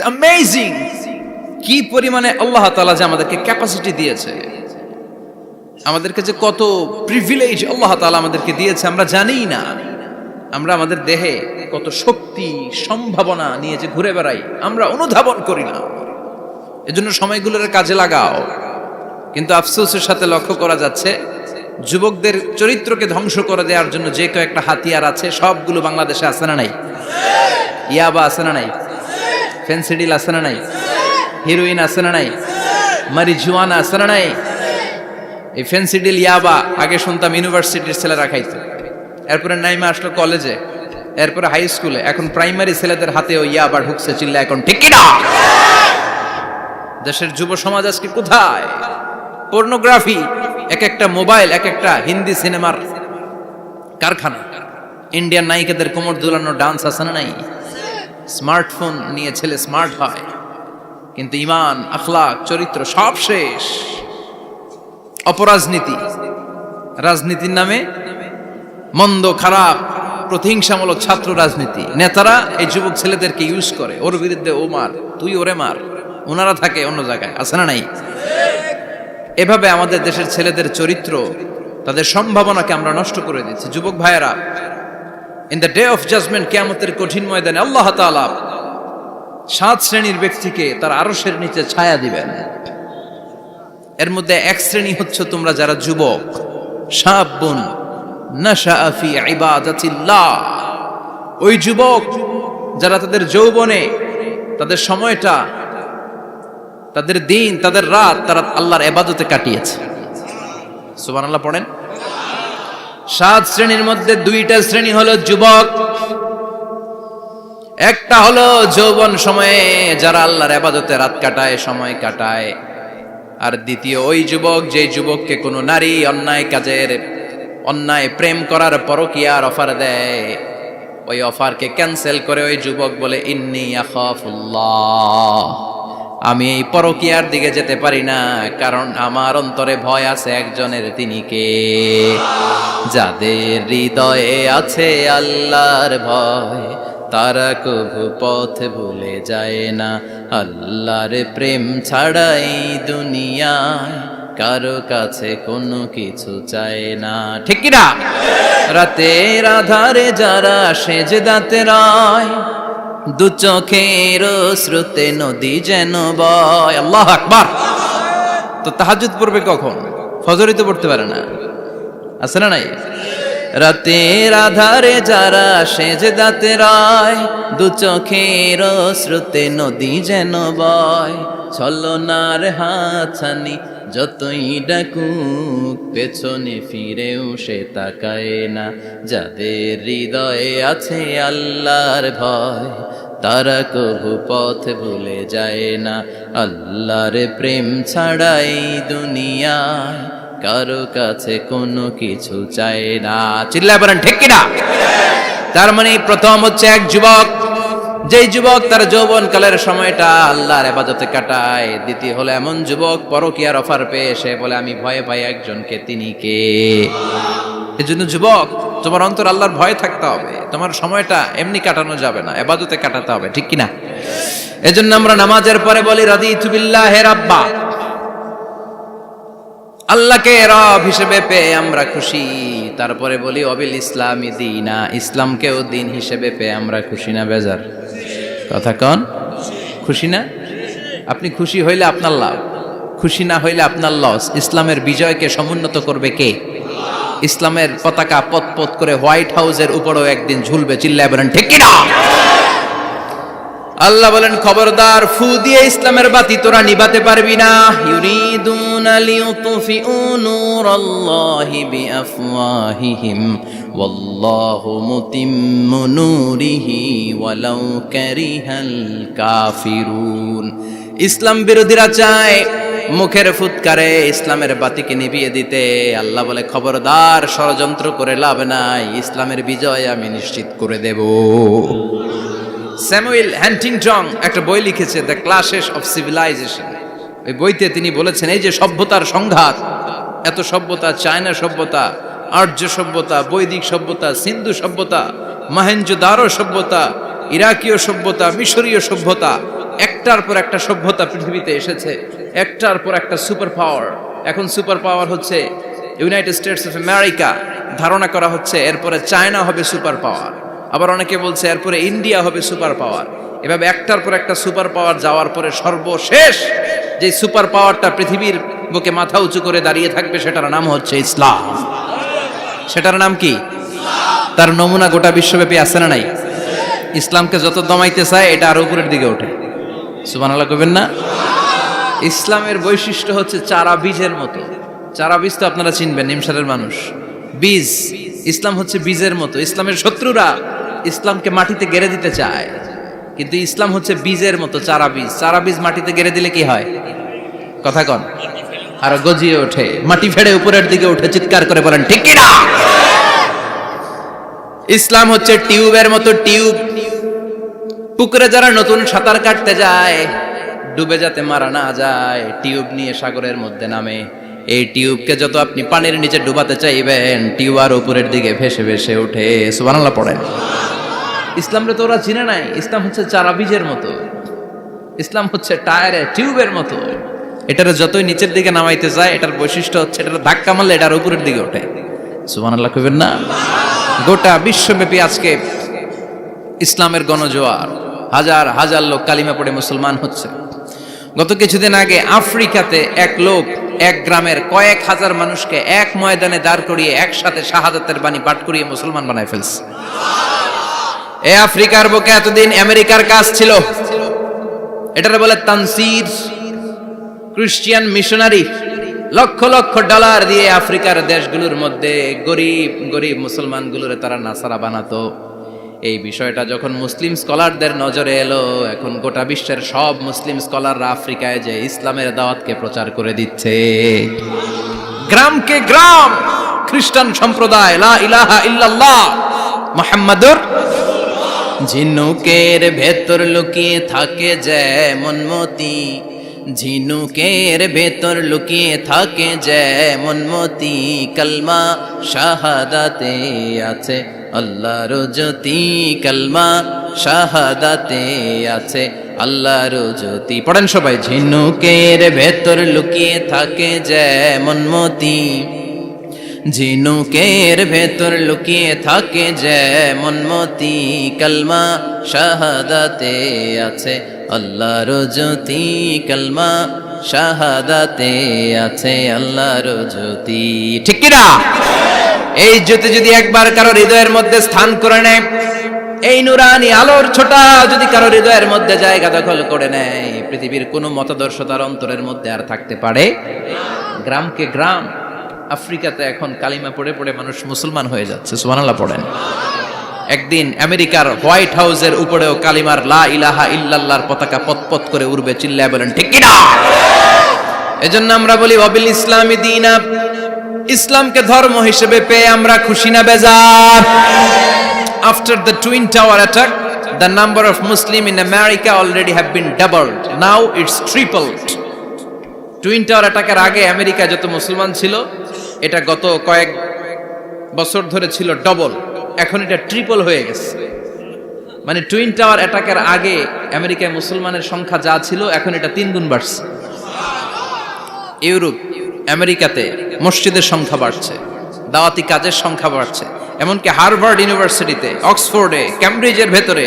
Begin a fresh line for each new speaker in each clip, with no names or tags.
Amazing কি পরিমাণে আল্লাহ তাআলা যে আমাদেরকে ক্যাপাসিটি দিয়েছে, আমাদেরকে যে কত প্রিভিলেজ আল্লাহ তাআলা আমাদেরকে দিয়েছে আমরা জানিই না। আমরা আমাদের দেহে কত শক্তি সম্ভাবনা নিয়ে যে ঘুরে বেড়াই আমরা অনুধাবন করি না। এজন্য সময়গুলোর কাজে লাগাও। কিন্তু আফসোসের সাথে লক্ষ্য করা যাচ্ছে যুবকদের চরিত্রকে ধ্বংস করে দেওয়ার জন্য যে কয়েকটা হাতিয়ার আছে সবগুলো বাংলাদেশে আছে না নাই? ইয়াবা আছে না নাই? ফেন্সিডিল আছে না নাই? হিরোইন আছে না নাই? মারিজুয়ানা আছে না নাই? এই ফেন্সিডিল ইয়াবা আগে শুনতাম ইউনিভার্সিটির ছেলেরা খাইতো, এরপরে নাইমা আসলো কলেজে, এরপরে হাই স্কুলে, এখন প্রাইমারি ছেলেদের হাতেও ইয়াবা ঢুকছে। চিল্লা এখন ঠিক কি না? দেশের যুব সমাজ আজকে কোথায়? পর্নোগ্রাফি, এক একটা মোবাইল এক একটা হিন্দি সিনেমার কারখানা। ইন্ডিয়ান নায়িকাদের কোমর দুলানো ডান্স আছে না নাই? স্মার্টফোন নিয়ে ছেলে স্মার্ট হয়, কিন্তু ঈমান আখলাক চরিত্র সব শেষ। অপরাজনীতি, রাজনীতির নামে মন্দ খারাপ প্রতিহিংসামূলক ছাত্র রাজনীতি, নেতারা এই যুবক ছেলেদেরকে ইউজ করে, ওর বিরুদ্ধে ও মার, তুই ওরে মার, ওনারা থাকে অন্য জায়গায়, আছে না নাই? এভাবে আমাদের দেশের ছেলেদের চরিত্র, তাদের সম্ভাবনাকে আমরা নষ্ট করে দিচ্ছি। যুবক ভাইয়েরা, in the day of judgement, কিয়ামতের কঠিন ময়দানে আল্লাহ তাআলা 7 শ্রেণীর ব্যক্তিকে তার আরশের নিচে ছায়া দিবেন। এর মধ্যে এক শ্রেণী হচ্ছে তোমরা যারা যুবক, শাবুন নাশাআ ফি ইবাদাতিল্লাহ, ওই যুবক যারা তাদের যৌবনে তাদের সময়টা, তাদের দিন, তাদের রাত তারা আল্লাহর ইবাদতে কাটিয়েছে। সুবহানাল্লাহ পড়েন। 7 শ্রেণীর মধ্যে 2টা শ্রেণী হলো যুবক। একটা হলো যৌবন সময়ে যারা আল্লাহর ইবাদতে রাত কাটায়, সময় কাটায়। আর দ্বিতীয় ওই যুবক যে যুবককে কোনো নারী অন্যায় কাজের, অন্যায় প্রেম করার পরকীয়ার অফার দেয়, ওই অফারকে ক্যান্সেল করে ওই যুবক বলে ইন্নী আখাফুল্লাহ, আমি এই পরকীয়ার দিকে যেতে পারি না, কারণ আমার অন্তরে ভয় আছে একজনের, তিনি কে? যাদের হৃদয়ে আছে আল্লাহর ভয় তারা কবু পথ ভুলে যায় না। আল্লাহর প্রেম ছাড়াই দুনিয়ায় কারো কাছে কোনো কিছু চায় না, ঠিক কি না? রাতের আধারে যারা সেজদাতে রয়, দু চোখের শ্রুতে নদী যেন বয়। আল্লাহু আকবার। তো তাহাজ্জুদ পড়বে কখন? ফজরই তো পড়তে পারে না, আছে না নাই? রাতের আধারে যারা সেজদাতে রয়, দু চোখের শ্রুতে নদী যেন বয়। ছলনার হাতছানি যতই ডাকুক পেছনে ফিরেও সে তাকায় না। যাদের হৃদয়ে আছে আল্লাহর ভয় তারা কবু পথ ভুলে যায় না। আল্লাহর প্রেম ছাড়াই দুনিয়ায় কারো কাছে কোনো কিছু চায় না। চিল্লায় বলেন ঠিক কিনা? তার মানে প্রথম হচ্ছে এক যুবক, যেই যুবক তার যৌবন কালের সময়টা আল্লাহর ইবাদতে কাটায়। দ্বিতীয় হলো এমন যুবক পরকীয়ার অফার পেয়ে সে বলে আমি ভয় পাই একজনকে, তিনি কে? এজন্য যুবক, তোমার অন্তর আল্লাহর ভয় থাকতে হবে, তোমার সময়টা এমনি কাটানো যাবে না, ইবাদতে কাটাতে হবে, ঠিক কিনা? এজন্য আমরা নামাজের পরে বলি রাদিতু বিল্লাহি রাব্বা, আল্লাহকে রব হিসেবে পেয়ে আমরা খুশি। তারপরে বলি অবিল ইসলামি দীনা, ইসলামকেও দিন হিসেবে পেয়ে আমরা খুশি না বেজার? কথা কন, খুশি না? আপনি খুশি হইলে আপনার লাভ, খুশি না হইলে আপনার লস। ইসলামের বিজয়কে সমুন্নত করবে কে? ইসলামের পতাকা পথ পথ করে হোয়াইট হাউসের উপরেও একদিন ঝুলবে। চিল্লায় বলেন ঠিক কিনা? আল্লাহ বলেন খবরদার, ফু দিয়ে ইসলামের বাতি তোরা নিভাতে পারবি না। ইউরিদুনা লিউতফিউ নূরাল্লাহি বিআফওয়াহিহিম ওয়াল্লাহু মুতিম্মু নূরিহি ওয়ালাউ কারিহাল কাফিরুন। ইসলাম বিরোধীরা চায় মুখের ফুৎকারে ইসলামের বাতিকে নিভিয়ে দিতে। আল্লাহ বলে খবরদার, ষড়যন্ত্র করে লাভ নাই, ইসলামের বিজয় আমি নিশ্চিত করে দেব। স্যামুয়েল হ্যান্টিংটন একটা বই লিখেছে, দ্য ক্লাশেস অফ সিভিলাইজেশন। ওই বইতে তিনি বলেছেন এই যে সভ্যতার সংঘাত, এত সভ্যতা, চায়না সভ্যতা, আর্য সভ্যতা, বৈদিক সভ্যতা, সিন্ধু সভ্যতা, মহেঞ্জোদারো সভ্যতা, ইরাকীয় সভ্যতা, মিশরীয় সভ্যতা, একটার পর একটা সভ্যতা পৃথিবীতে এসেছে, একটার পর একটা সুপার পাওয়ার। এখন সুপার পাওয়ার হচ্ছে ইউনাইটেড স্টেটস অফ আমেরিকা, ধারণা করা হচ্ছে এরপরে চায়না হবে সুপার পাওয়ার, আবার অনেকে বলছে এরপরে ইন্ডিয়া হবে সুপার পাওয়ার। এভাবে একটার পর একটা সুপার পাওয়ার যাওয়ার পরে সর্বশেষ যে সুপার পাওয়ারটা পৃথিবীর বুকে মাথা উঁচু করে দাঁড়িয়ে থাকবে সেটার নাম হচ্ছে ইসলাম। সেটার নাম কি? তার নমুনা গোটা বিশ্বব্যাপী আছে না নাই? ইসলামকে যত দমাইতে চায় এটা আরো উপরের দিকে ওঠে। সুবহানাল্লাহ কইবেন না? ইসলামের বৈশিষ্ট্য হচ্ছে চারা বীজের মতো। চারা বীজ তো আপনারা চিনবেন, নিমসারের মানুষ। বীজ, ইসলাম হচ্ছে বীজের মতো। ইসলামের শত্রুরা ইসলামকে মাটিতে গেড়ে দিতে চায়, কিন্তু ইসলাম হচ্ছে বীজের মতো, চারা বীজ। চারা বীজ মাটিতে গেড়ে দিলে কি হয়? কথা কন, আর গজিয়ে ওঠে, মাটি ফেড়ে উপরের দিকে উঠে চিৎকার করে বলেন ঠিক কি না? ইসলাম হচ্ছে টিউবের মতো। টিউব, পুকুরে যারা নতুন সাঁতার কাটতে যায় ডুবে যাতে মারা না যায়, টিউব নিয়ে সাগরের মধ্যে নামে। এই টিউবকে যত আপনি পানির নিচে ডুবাতে চাইবেন, টিউব আর উপরের দিকে ভেসে ভেসে ওঠে। সুবহানাল্লাহ পড়েন। ইসলামরে তো ওরা চিনে নাই। ইসলাম হচ্ছে চারা বীজের মতো, ইসলাম হচ্ছে টায়ারে টিউবের মতো। এটারে যতই নিচের দিকে নামাইতে যায়, এটার বৈশিষ্ট্য হচ্ছে এটার ধাক্কা মারলে এটার উপরের দিকে ওঠে। সুবহানাল্লাহ কইবেন না? গোটা বিশ্বব্যাপী আজকে ইসলামের গণজোয়ার, হাজার হাজার লোক কালিমা পড়ে মুসলমান হচ্ছে। গত কিছুদিন আগে আফ্রিকাতে এক লোক এক গ্রামের কয়েক হাজার মানুষকে এক ময়দানে দাঁড় করিয়ে একসাথে শাহাদাতের বাণী পাঠ করিয়ে মুসলমান বানায় ফেলছে। এই আফ্রিকার বুকে এতদিন আমেরিকার কাজ ছিল, এটারে বলে Tansir, Christian missionary. Lakh lakh dollar দিয়ে আফ্রিকার দেশগুলোর মধ্যে গরিব গরিব মুসলমানগুলোরে তারা নাসারা বানাতো। এই বিষয়টা যখন মুসলিম স্কলারদের নজরে এলো, এখন গোটা বিশ্বের সব মুসলিম স্কলাররা আফ্রিকায় যে ইসলামের দাওয়াতকে প্রচার করে দিচ্ছে। গ্রামকে গ্রাম খ্রিস্টান সম্প্রদায় লা ইলাহা ইল্লাল্লাহ মুহাম্মাদুর। ঝিনুকের ভেতর লুকিয়ে থাকে যেমন মতি, ঝিনুকের ভেতর লুকিয়ে থাকে যেমন মতি, কলমা শাহাদাতে আছে আল্লাহর জ্যোতি, কলমা শাহাদাতে আছে আল্লাহর জ্যোতি। পড়েন সবাই। ঝিনুকের ভেতর লুকিয়ে থাকে যেমন মতি, ঝিনুকের ভেতর লুকিয়ে থাকে যেমন মতি, কলমা শাহাদাতে আছে আল্লাহর জ্যোতি, কলমা শাহাদাতে আছে আল্লাহর জ্যোতি। ঠিক কি না? এই জ্যোতি যদি একবার কারো হৃদয়ের মধ্যে স্থান করে নেয়, এই নুরানি আলোর ছোটা যদি কারো হৃদয়ের মধ্যে জায়গা দখল করে নেয়, পৃথিবীর কোনো মতাদর্শ তার অন্তরের মধ্যে আর থাকতে পারে। গ্রামকে গ্রাম আফ্রিকাতে এখন কালিমা পড়ে পড়ে মানুষ মুসলমান হয়ে যাচ্ছে। সুবহানাল্লাহ পড়েন। একদিন আমেরিকার হোয়াইট হাউসের উপরেও কালিমার লা ইলাহা ইল্লাল্লাহর পতাকা পতপত করে উড়বে। চিল্লায় বলেন ঠিক কি না? এজন্য আমরা বলি ওয়াবিল ইসলামি দীনা, ইসলামকে ধর্ম হিসেবে পেয়ে আমরা খুশি না বেজার? After the Twin Tower attack, the number of Muslims in America already have been doubled. Now it's tripled. Twin tower অ্যাটাকের আগে আমেরিকা যত মুসলমান ছিল, এটা গত কয়েক বছর ধরে ছিল ডবল, এখন এটা ট্রিপল হয়ে গেছে। মানে টুইন টাওয়ার অ্যাটাকের আগে আমেরিকায় মুসলমানের সংখ্যা যা ছিল, এখন এটা 3 গুণ বাড়ছে। ইউরোপ, আমেরিকাতে মসজিদের সংখ্যা বাড়ছে, দাওয়াতি কাজের সংখ্যা বাড়ছে। এমনকি হার্ভার্ড ইউনিভার্সিটিতে, অক্সফোর্ডে, ক্যামব্রিজের ভেতরে,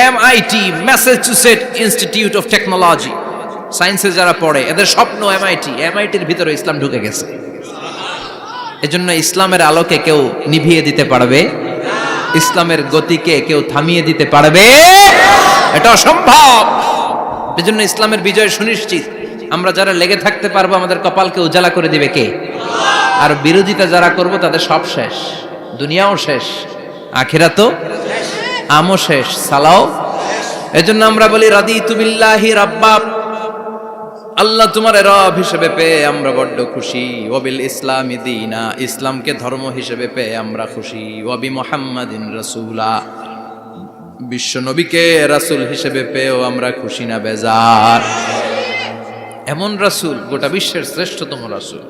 MIT, Massachusetts institute of technology, সায়েন্সে যারা পড়ে এদের স্বপ্ন এমআইটির ভিতরে ইসলাম ঢুকে গেছে। এজন্য ইসলামের আলোকে কেউ নিভিয়ে দিতে পারবে? ইসলামের গতিকে কেউ থামিয়ে দিতে পারবে? এটা অসম্ভব। এজন্য ইসলামের বিজয় সুনিশ্চিত। আমরা যারা লেগে থাকতে পারবো, আমাদের কপালকে উজালা করে দিবে কে? আর বিরোধিতা যারা করব তাদের সব শেষ, দুনিয়াও শেষ, আখিরাতও আমও শেষ, সালাও। এজন্য আমরা বলি রাদিতু বিল্লাহি রাব্বা, আল্লাহ তোমার রব হিসেবে পেয়ে আমরা বড্ড খুশি। ওয়াবিল ইসলামি দীনা, ইসলামকে ধর্ম হিসেবে পেয়ে আমরা খুশি। ওয়াবি মুহাম্মাদিন রাসূলা, বিশ্ব নবীকে রাসূল হিসেবে পেয়েও আমরা খুশি না বেজার? এমন রাসূল, গোটা বিশ্বের শ্রেষ্ঠতম রাসূল,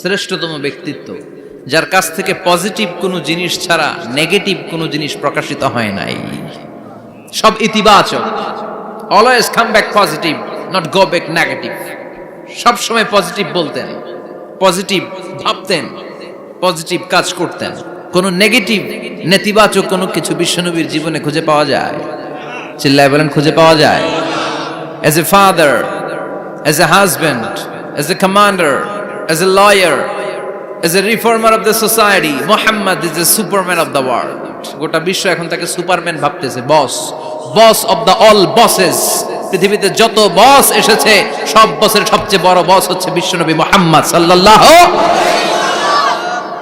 শ্রেষ্ঠতম ব্যক্তিত্ব, যার কাছ থেকে পজিটিভ কোনো জিনিস ছাড়া নেগেটিভ কোনো জিনিস প্রকাশিত হয় নাই, সব ইতিবাচক। Always come back positive, not go back negative. সব সময় পজিটিভ বলতেন, পজিটিভ ভাবতেন, পজিটিভ কাজ করতেন। কোন নেগেটিভ নেতিবাচক কোনো কিছু বিশ্বনবীর জীবনে খুঁজে পাওয়া যায়? চিল্লায় বলেন, খুঁজে পাওয়া যায়? As a father, as a husband, as a commander, as a lawyer, as a reformer of the society, Muhammad is the superman of the world. গোটা বিশ্ব এখন তাকে সুপারম্যান ভাবতেছে, boss, boss of the all bosses. পৃথিবীতে যত বস এসেছে সব বসের সবচেয়ে বড় বস হচ্ছে বিশ্বনবী মুহাম্মদ সাল্লাল্লাহু